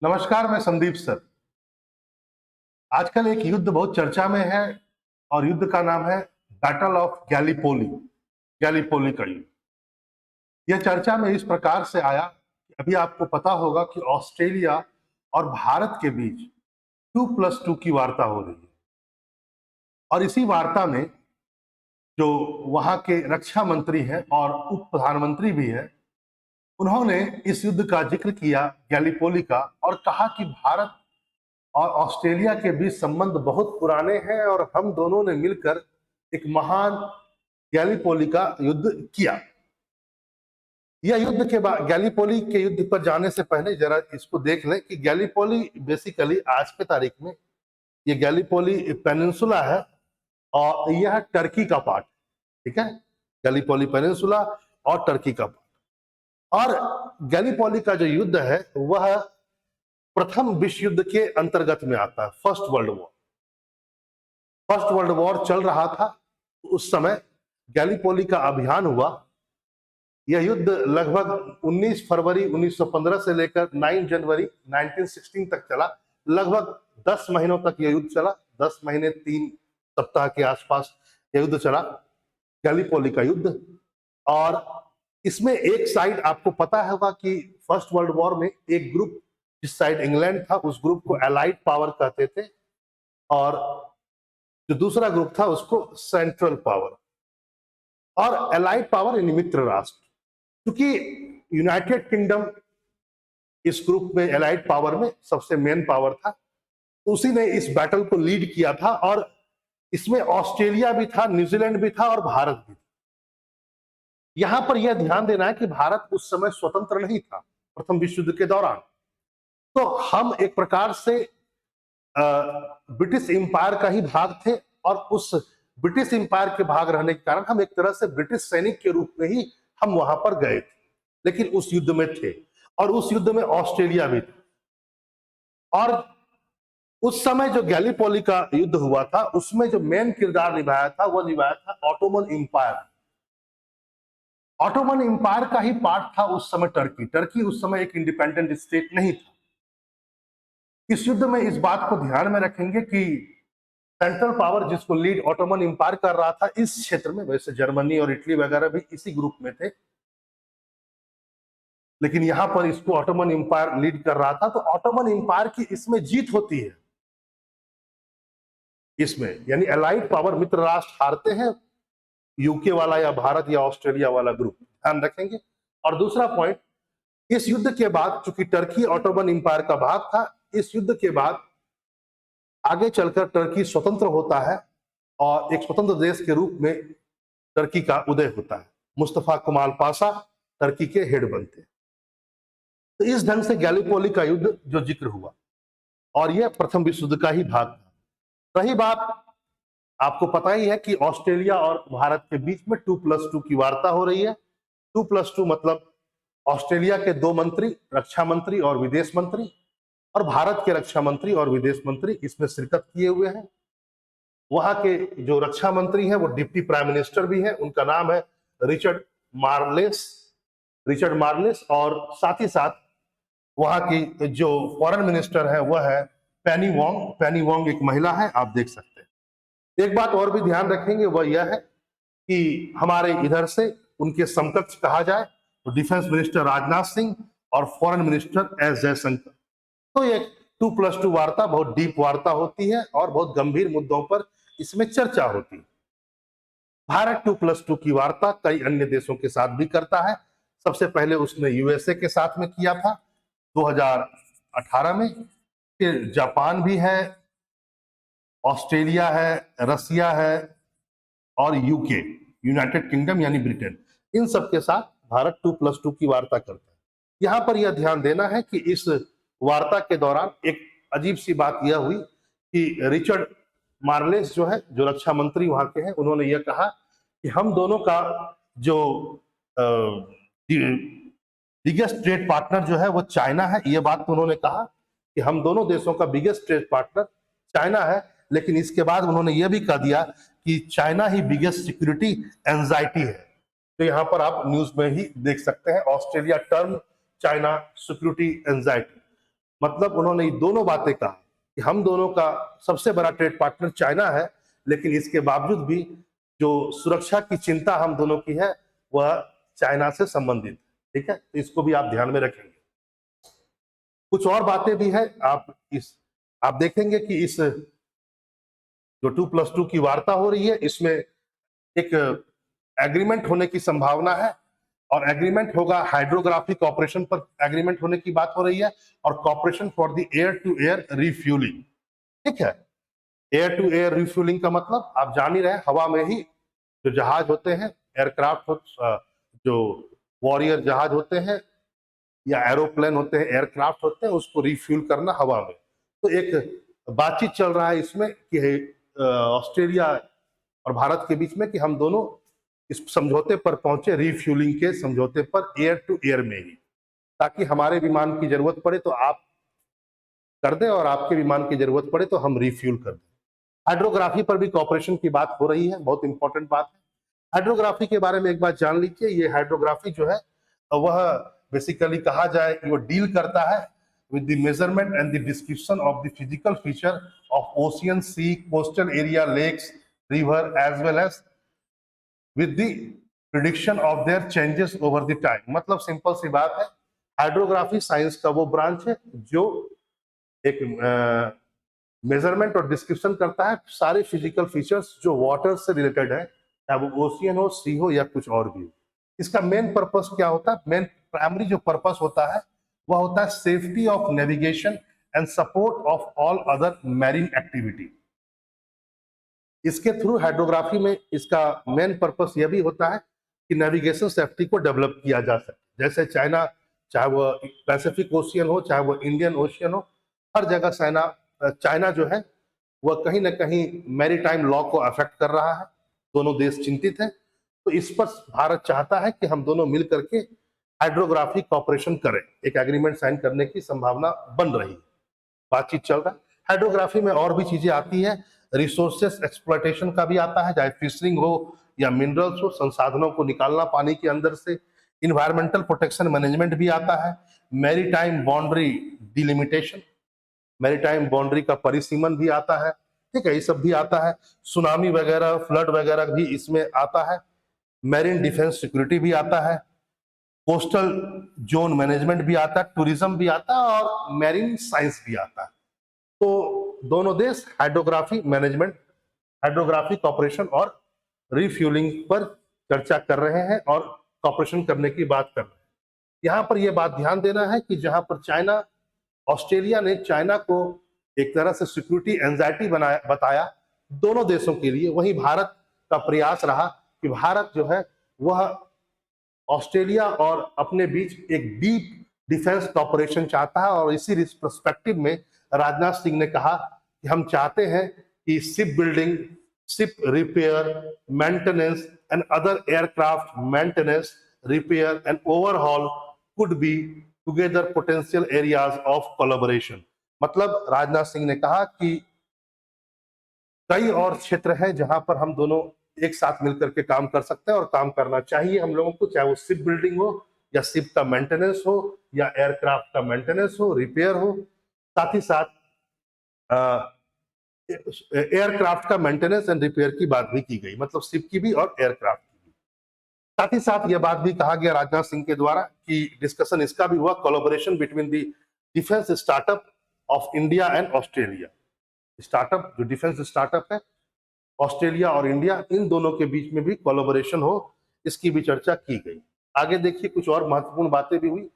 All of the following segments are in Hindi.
नमस्कार, मैं संदीप सर। आजकल एक युद्ध बहुत चर्चा में है और युद्ध का नाम है बैटल ऑफ गैलीपोली। गैलीपोली का युद्ध। यह चर्चा में इस प्रकार से आया कि अभी आपको पता होगा कि ऑस्ट्रेलिया और भारत के बीच 2+2 की वार्ता हो रही है और इसी वार्ता में जो वहां के रक्षा मंत्री हैं और उप प्रधानमंत्री भी हैं, उन्होंने इस युद्ध का जिक्र किया गैलीपोली का और कहा कि भारत और ऑस्ट्रेलिया के बीच संबंध बहुत पुराने हैं और हम दोनों ने मिलकर एक महान गैलीपोली का युद्ध किया। यह युद्ध के बाद गैलीपोली के युद्ध पर जाने से पहले जरा इसको देख लें कि गैलीपोली बेसिकली आज के तारीख में ये गैलीपोली पेनिनसुला है और यह टर्की का पार्ट, ठीक है। गैलीपोली पेनिनसुला और टर्की का पार्ट। और गैलीपोली का जो युद्ध है वह प्रथम विश्व युद्ध के अंतर्गत में आता है। फर्स्ट वर्ल्ड वॉर चल रहा था। उस समय गैलीपोली का अभियान हुआ। यह युद्ध लगभग 19 फरवरी 1915 से लेकर 9 जनवरी 1916 तक चला। लगभग 10 महीनों तक यह युद्ध चला। 10 महीने 3 सप्ताह के आसपास यह युद्ध चला, गैलीपोली का युद्ध। और इसमें एक साइड आपको पता होगा कि फर्स्ट वर्ल्ड वॉर में एक ग्रुप, जिस साइड इंग्लैंड था, उस ग्रुप को एलाइड पावर कहते थे और जो दूसरा ग्रुप था उसको सेंट्रल पावर। और एलाइड पावर यानी मित्र राष्ट्र, क्योंकि यूनाइटेड किंगडम इस ग्रुप में एलाइड पावर में सबसे मेन पावर था, उसी ने इस बैटल को लीड किया था। और इसमें ऑस्ट्रेलिया भी था, न्यूजीलैंड भी था और भारत भी था। यहां पर यह ध्यान देना है कि भारत उस समय स्वतंत्र नहीं था प्रथम विश्व युद्ध के दौरान। तो हम एक प्रकार से ब्रिटिश एम्पायर का ही भाग थे और उस ब्रिटिश एम्पायर के भाग रहने के कारण हम एक तरह से ब्रिटिश सैनिक के रूप में ही हम वहां पर गए थे, लेकिन उस युद्ध में थे। और उस युद्ध में ऑस्ट्रेलिया भी था। और उस समय जो गैलीपोली का युद्ध हुआ था उसमें जो मेन किरदार निभाया था वो निभाया था ऑटोमन एम्पायर। ऑटोमन एम्पायर का ही पार्ट था उस समय टर्की। टर्की उस समय एक इंडिपेंडेंट स्टेट नहीं था। इस युद्ध में इस बात को ध्यान में रखेंगे कि सेंट्रल पावर जिसको लीड ऑटोमन एम्पायर कर रहा था इस क्षेत्र में, वैसे जर्मनी और इटली वगैरह भी इसी ग्रुप में थे, लेकिन यहां पर इसको ऑटोमन एम्पायर लीड कर रहा था। तो ऑटोमन एम्पायर की इसमें जीत होती है, इसमें यानी एलाइड पावर मित्र राष्ट्र हारते हैं, यूके वाला या भारत या ऑस्ट्रेलिया वाला ग्रुप, ध्यान रखेंगे। और दूसरा पॉइंट, इस युद्ध के बाद चूंकि टर्की ऑटोमन एम्पायर का भाग था, इस युद्ध के बाद आगे चलकर टर्की स्वतंत्र होता है और एक स्वतंत्र देश के रूप में टर्की का उदय होता है। मुस्तफा कमाल पाशा टर्की के हेड बनते हैं। तो इस ढंग से गैलीपोली का युद्ध जो जिक्र हुआ और यह प्रथम विश्व युद्ध का ही भाग था। रही बात, आपको पता ही है कि ऑस्ट्रेलिया और भारत के बीच में 2+2 की वार्ता हो रही है। 2+2 मतलब ऑस्ट्रेलिया के 2 मंत्री, रक्षा मंत्री और विदेश मंत्री, और भारत के रक्षा मंत्री और विदेश मंत्री इसमें शिरकत किए हुए हैं। वहां के जो रक्षा मंत्री हैं वो डिप्टी प्राइम मिनिस्टर भी हैं, उनका नाम है रिचर्ड मार्लेस। और साथ ही साथ वहां की जो फॉरेन मिनिस्टर है वह है पेनी वोंग एक महिला है, आप देख सकते हैं। एक बात और भी ध्यान रखेंगे वह यह है कि हमारे इधर से उनके समकक्ष कहा जाए तो डिफेंस मिनिस्टर राजनाथ सिंह और फॉरेन मिनिस्टर एस जयशंकर। तो ये 2+2 वार्ता बहुत डीप वार्ता होती है और बहुत गंभीर मुद्दों पर इसमें चर्चा होती है। भारत 2+2 की वार्ता कई अन्य देशों के साथ भी करता है। सबसे पहले उसने यूएसए के साथ में किया था 2018 में, फिर जापान भी है, ऑस्ट्रेलिया है, रसिया है और यूके, यूनाइटेड किंगडम यानी ब्रिटेन, इन सब के साथ भारत 2+2 की वार्ता करता है। यहां पर यह ध्यान देना है कि इस वार्ता के दौरान एक अजीब सी बात यह हुई कि रिचर्ड मार्लेस जो है, जो रक्षा मंत्री वहां के हैं, उन्होंने यह कहा कि हम दोनों का जो बिगेस्ट ट्रेड पार्टनर जो है वो चाइना है। यह बात तो उन्होंने कहा कि हम दोनों देशों का बिगेस्ट ट्रेड पार्टनर चाइना है, लेकिन इसके बाद उन्होंने यह भी कह दिया कि चाइना ही बिगेस्ट सिक्योरिटी एंजाइटी है। तो यहां पर आप न्यूज में ही देख सकते हैं Australia term China security anxiety. मतलब उन्होंने ये दोनों बातें कहा कि हम दोनों का सबसे बड़ा ट्रेड पार्टनर चाइना है, लेकिन इसके बावजूद भी जो सुरक्षा की चिंता हम दोनों की है वह चाइना से संबंधित है। ठीक है, तो इसको भी आप ध्यान में रखेंगे। कुछ और बातें भी है, आप देखेंगे कि इस जो 2+2 की वार्ता हो रही है इसमें एक एग्रीमेंट होने की संभावना है, और एग्रीमेंट होगा हाइड्रोग्राफी कॉपरेशन पर एग्रीमेंट होने की बात हो रही है, और cooperation for the air to air refuelling. ठीक है, एयर टू एयर रिफ्यूलिंग का मतलब आप जान ही रहे हैं, हवा में ही जो जहाज होते हैं, एयरक्राफ्ट जो वॉरियर जहाज होते हैं या एरोप्लेन होते हैं, एयरक्राफ्ट होते हैं, उसको रिफ्यूल करना हवा में। तो एक बातचीत चल रहा है इसमें कि ऑस्ट्रेलिया और भारत के बीच में कि हम दोनों इस समझौते पर पहुंचे, रिफ्यूलिंग के समझौते पर एयर टू एयर में ही, ताकि हमारे विमान की जरूरत पड़े तो आप कर दें और आपके विमान की जरूरत पड़े तो हम रिफ्यूल कर दें। हाइड्रोग्राफी पर भी कॉपरेशन की बात हो रही है, बहुत इंपॉर्टेंट बात है। हाइड्रोग्राफी के बारे में एक बात जान लीजिए, ये हाइड्रोग्राफी जो है वह बेसिकली कहा जाए कि वो डील करता है with the measurement and the description of the physical feature of ocean, sea, coastal area, lakes, river, as well as with the prediction of their changes over the time। मतलब सिंपल सी बात है, हाइड्रोग्राफी साइंस का वो ब्रांच है जो एक मेजरमेंट और डिस्क्रिप्शन करता है सारे फिजिकल फीचर्स जो वाटर से रिलेटेड है, चाहे वो ओशियन हो, सी हो या कुछ और भी हो। इसका मेन पर्पस क्या होता है? मेन प्राइमरी जो पर्पस होता है वह होता है safety of navigation and support of all other marine activity. इसके थ्रू हाइड्रोग्राफी में इसका मेन पर्पस यह भी होता है कि नेविगेशन सेफ्टी को डेवलप किया जा सके। जैसे चाइना, चाहे वो पैसिफिक ओशियन हो, चाहे वो इंडियन ओशियन हो, हर जगह चाइना जो है वह कहीं ना कहीं मैरीटाइम लॉ को अफेक्ट कर रहा है। दोनों देश चिंतित हैं, तो इस पर भारत चाहता है कि हम दोनों मिल करके हाइड्रोग्राफी कॉपरेशन करें। एक एग्रीमेंट साइन करने की संभावना बन रही है, बातचीत चल रहा है। हाइड्रोग्राफी में और भी चीजें आती है, रिसोर्सेस एक्सप्लॉयटेशन का भी आता है, चाहे फिशरिंग हो या मिनरल्स हो, संसाधनों को निकालना पानी के अंदर से। इन्वायरमेंटल प्रोटेक्शन मैनेजमेंट भी आता है, maritime boundary delimitation, maritime boundary का परिसीमन भी आता है। ठीक है, ये सब भी आता है। सुनामी वगैरह, फ्लड वगैरह भी इसमें आता है। मैरीन डिफेंस सिक्योरिटी भी आता है, कोस्टल जोन मैनेजमेंट भी आता है, टूरिज्म भी आता है और मैरीन साइंस भी आता है। तो दोनों देश हाइड्रोग्राफी मैनेजमेंट, हाइड्रोग्राफी कॉपरेशन और रिफ्यूलिंग पर चर्चा कर रहे हैं और कॉपरेशन करने की बात कर रहे हैं। यहाँ पर यह बात ध्यान देना है कि जहां पर ऑस्ट्रेलिया ने चाइना को एक तरह से सिक्योरिटी एंजाइटी बताया दोनों देशों के लिए, वहीं भारत का प्रयास रहा कि भारत जो है वह ऑस्ट्रेलिया और अपने बीच एक डीप डिफेंस कॉपरेशन चाहता है। और इसी पर्सपेक्टिव में राजनाथ सिंह ने कहा कि हम चाहते हैं कि ship building, ship repair, maintenance and other aircraft maintenance, repair and overhaul could be together potential areas of collaboration. मतलब राजनाथ सिंह ने कहा कि कई और क्षेत्र हैं जहां पर हम दोनों एक साथ मिलकर के काम कर सकते हैं और काम करना चाहिए हम लोगों को, चाहे वो शिप बिल्डिंग हो या शिप का मेंटेनेंस हो या एयरक्राफ्ट का मेंटेनेंस हो, रिपेयर हो। साथ ही साथ एयरक्राफ्ट का मेंटेनेंस एंड रिपेयर की बात भी की गई, मतलब शिप की भी और एयरक्राफ्ट की भी। साथ ही साथ यह बात भी कहा गया राजनाथ सिंह के द्वारा कि डिस्कशन इसका भी हुआ, collaboration between the defence startup of India and Australia. Startup जो डिफेंस स्टार्टअप है ऑस्ट्रेलिया और इंडिया, इन दोनों के बीच में भी कोलैबोरेशन हो, इसकी भी चर्चा की गई। आगे देखिए कुछ और महत्वपूर्ण बातें भी हुई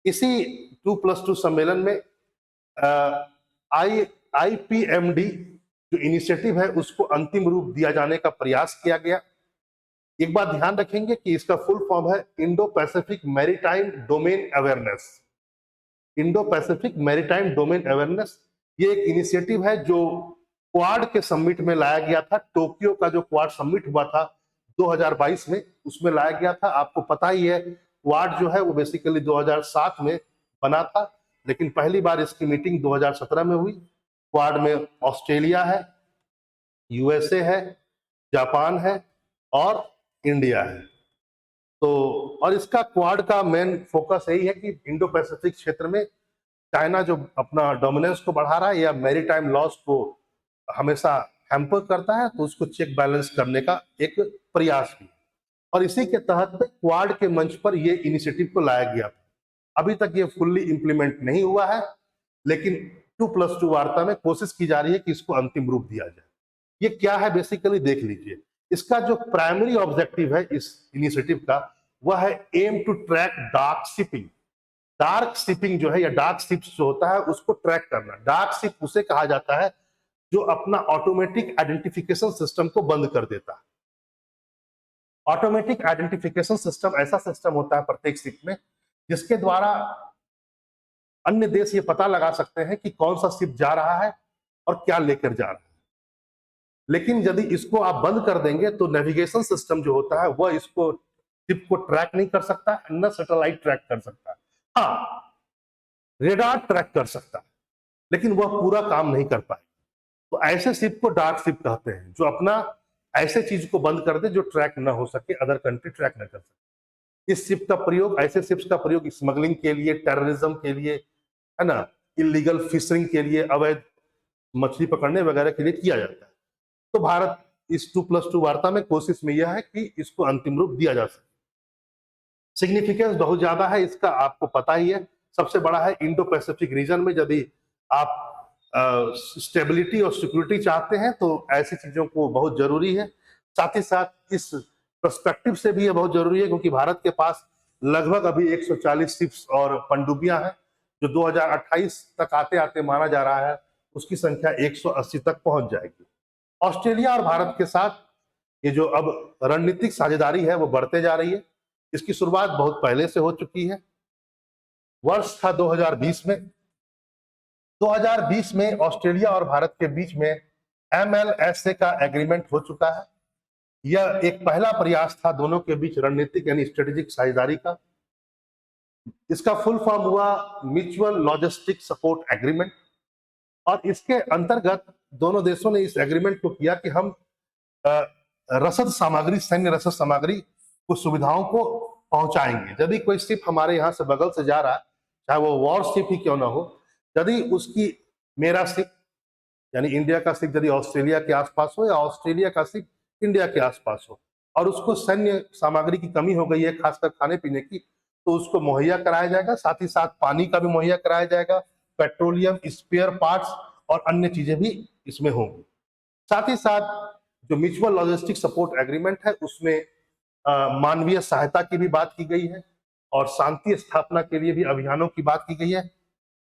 इसी 2+2 सम्मेलन में। IPMD जो इनिशिएटिव है उसको अंतिम रूप दिया जाने का प्रयास किया गया। एक बात ध्यान रखेंगे कि इसका फुल फॉर्म है Indo Pacific maritime domain awareness. Indo Pacific maritime domain awareness ये एक इनिशिएटिव है जो क्वाड के समिट में लाया गया था। टोक्यो का जो क्वाड समिट हुआ था 2022 में, उसमें लाया गया था। आपको पता ही है क्वाड जो है वो बेसिकली 2007 में बना था, लेकिन पहली बार इसकी मीटिंग 2017 में हुई। क्वाड में ऑस्ट्रेलिया है, यूएसए है, जापान है और इंडिया है। तो और इसका क्वाड का मेन फोकस यही है कि इंडो पैसिफिक क्षेत्र में चाइना जो अपना डोमिनेंस को बढ़ा रहा है या मैरीटाइम लॉस को हमेशा हैम्पर करता है, तो उसको चेक बैलेंस करने का एक प्रयास भी। और इसी के तहत क्वाड के मंच पर ये इनिशिएटिव को लाया गया था। अभी तक ये फुल्ली इंप्लीमेंट नहीं हुआ है, लेकिन 2+2 वार्ता में कोशिश की जा रही है कि इसको अंतिम रूप दिया जाए। ये क्या है बेसिकली देख लीजिए। इसका जो प्राइमरी ऑब्जेक्टिव है इस इनिशिएटिव का, वह है aim to track dark shipping. Dark shipping जो है या डार्क शिप्स जो होता है उसको ट्रैक करना। डार्क शिप उसे कहा जाता है जो अपना ऑटोमेटिक आइडेंटिफिकेशन सिस्टम को बंद कर देता है। ऑटोमेटिक आइडेंटिफिकेशन सिस्टम ऐसा सिस्टम होता है प्रत्येक शिप में जिसके द्वारा अन्य देश ये पता लगा सकते हैं कि कौन सा शिप जा रहा है और क्या लेकर जा रहा है। लेकिन यदि इसको आप बंद कर देंगे तो नेविगेशन सिस्टम जो होता है वह इसको शिप को ट्रैक नहीं कर सकता, न सैटेलाइट ट्रैक कर सकता है। हाँ, रेडार ट्रैक कर सकता है, लेकिन वह पूरा काम नहीं कर पाएगा। तो ऐसे शिप को डार्क शिप कहते हैं, जो अपना ऐसे चीज को बंद कर दे जो ट्रैक ना हो सके, अदर कंट्री ट्रैक ना कर सके। इस शिप का प्रयोग, ऐसे शिप्स का प्रयोग स्मगलिंग के लिए, टेररिज्म के लिए, है ना, इलीगल फिशरिंग के लिए, अवैध मछली पकड़ने वगैरह के लिए किया जाता है। तो भारत इस 2+2 वार्ता में कोशिश में यह है कि इसको अंतिम रूप दिया जा सके। सिग्निफिकेंस बहुत ज्यादा है इसका, आपको पता ही है। सबसे बड़ा है इंडो पैसिफिक रीजन में। यदि आप स्टेबिलिटी और सिक्योरिटी चाहते हैं तो ऐसी चीजों को बहुत जरूरी है। साथ ही साथ इस पर्सपेक्टिव से भी ये बहुत जरूरी है क्योंकि भारत के पास लगभग अभी 140 शिप्स और पनडुब्बियां हैं, जो 2028 तक आते आते माना जा रहा है उसकी संख्या 180 तक पहुंच जाएगी। ऑस्ट्रेलिया और भारत के साथ ये जो अब रणनीतिक साझेदारी है वो बढ़ते जा रही है। इसकी शुरुआत बहुत पहले से हो चुकी है। वर्ष था 2020 में। 2020 में ऑस्ट्रेलिया और भारत के बीच में MLSA का एग्रीमेंट हो चुका है। यह एक पहला प्रयास था दोनों के बीच रणनीतिक यानी स्ट्रेटेजिक साझेदारी का। इसका फुल फॉर्म हुआ म्यूचुअल लॉजिस्टिक सपोर्ट एग्रीमेंट। और इसके अंतर्गत दोनों देशों ने इस एग्रीमेंट को किया कि हम रसद सामग्री, सैन्य रसद सामग्री को सुविधाओं को पहुंचाएंगे। यदि कोई शिप हमारे यहाँ से बगल से जा रहा है, चाहे वो वॉर शिप ही क्यों ना हो, यदि उसकी, मेरा शिप यानी इंडिया का शिप यदि ऑस्ट्रेलिया के आसपास हो या ऑस्ट्रेलिया का शिप इंडिया के आसपास हो और उसको सैन्य सामग्री की कमी हो गई है, खासकर खाने पीने की, तो उसको मुहैया कराया जाएगा। साथ ही साथ पानी का भी मुहैया कराया जाएगा, पेट्रोलियम, स्पेयर पार्ट्स और अन्य चीजें भी इसमें होंगी। साथ ही साथ जो म्यूचुअल लॉजिस्टिक सपोर्ट एग्रीमेंट है उसमें मानवीय सहायता की भी बात की गई है और शांति स्थापना के लिए भी अभियानों की बात की गई है।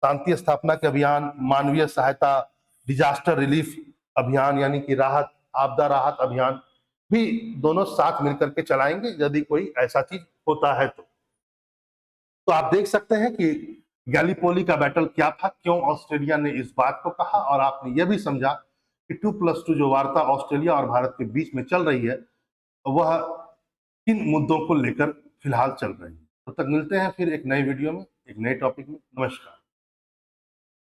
शांति स्थापना के अभियान, मानवीय सहायता, डिजास्टर रिलीफ अभियान यानी कि राहत, आपदा राहत अभियान भी दोनों साथ मिलकर के चलाएंगे यदि कोई ऐसा चीज होता है तो आप देख सकते हैं कि गैलीपोली का बैटल क्या था, क्यों ऑस्ट्रेलिया ने इस बात को कहा, और आपने यह भी समझा कि 2+2 जो वार्ता ऑस्ट्रेलिया और भारत के बीच में चल रही है वह किन मुद्दों को लेकर फिलहाल चल रही है। तब तक मिलते हैं फिर एक नई वीडियो में, एक नए टॉपिक में। नमस्कार।